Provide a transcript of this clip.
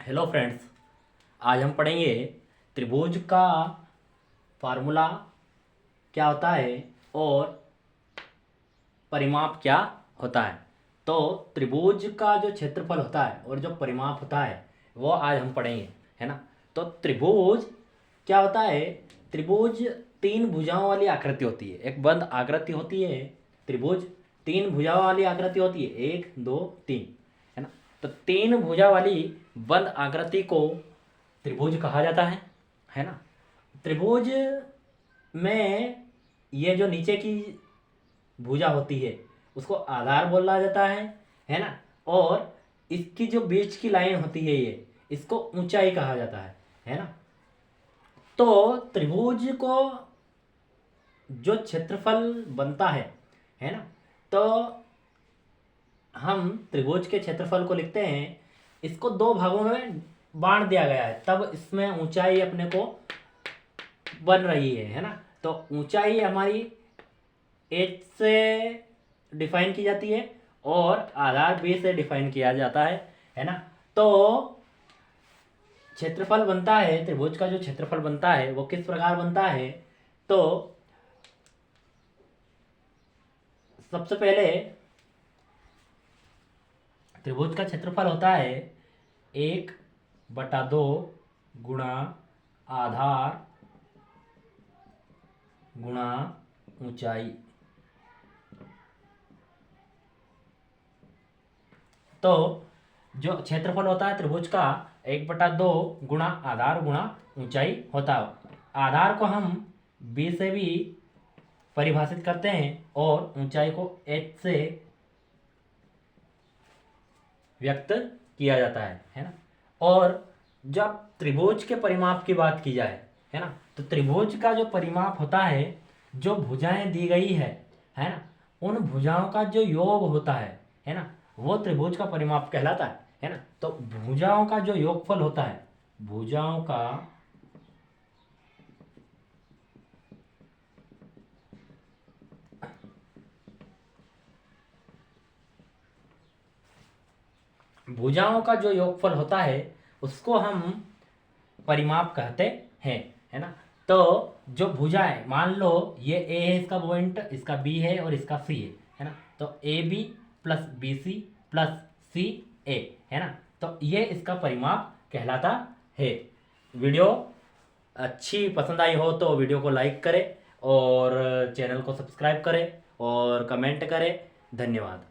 Hello friends. आज हम पढ़ेंगे त्रिभुज का फार्मूला क्या होता है और परिमाप क्या होता है। तो त्रिभुज का जो क्षेत्रफल होता है और जो परिमाप होता है वो आज हम पढ़ेंगे, है ना। तो त्रिभुज क्या होता है? त्रिभुज तीन भुजाओं वाली आकृति होती है, एक बंद आकृति होती है। त्रिभुज तीन भुजाओं वाली आकृति होती है, एक दो तीन, है ना। तो तीन भुजा वाली बंद आकृति को त्रिभुज कहा जाता है ना। त्रिभुज में ये जो नीचे की भुजा होती है उसको आधार बोला जाता है ना। और इसकी जो बीच की लाइन होती है ये इसको ऊंचाई कहा जाता है ना। तो त्रिभुज को जो क्षेत्रफल बनता है ना, तो हम त्रिभुज के क्षेत्रफल को लिखते हैं। इसको दो भागों में बांट दिया गया है, तब इसमें ऊंचाई अपने को बन रही है ना। तो ऊंचाई हमारी h से डिफाइन की जाती है और आधार b से डिफाइन किया जाता है ना। तो क्षेत्रफल बनता है, त्रिभुज का जो क्षेत्रफल बनता है वो किस प्रकार बनता है? तो सबसे पहले त्रिभुज का क्षेत्रफल होता है 1/2 गुणा आधार गुणा ऊंचाई। तो जो क्षेत्रफल होता है त्रिभुज का 1/2 गुणा आधार गुणा ऊंचाई होता है। आधार को हम b से भी परिभाषित करते हैं और ऊंचाई को h से व्यक्त किया जाता है ना। और जब त्रिभुज के परिमाप की बात की जाए, है ना, तो त्रिभुज का जो परिमाप होता है, जो भुजाएं दी गई है ना, उन भुजाओं का जो योग होता है ना, वो त्रिभुज का परिमाप कहलाता है ना। तो भुजाओं का जो योगफल होता है, भुजाओं का भुजाओं का जो योगफल होता है उसको हम परिमाप कहते है ना। तो जो भुजाएं, मान लो ये ए है, इसका पॉइंट, इसका बी है और इसका सी है ना। तो A B plus B C plus C A, है ना। तो ये इसका परिमाप कहलाता है। वीडियो अच्छी पसंद आई हो तो वीडियो को लाइक करें और चैनल को सब्सक्राइब करें और कमेंट करें। धन्यवाद।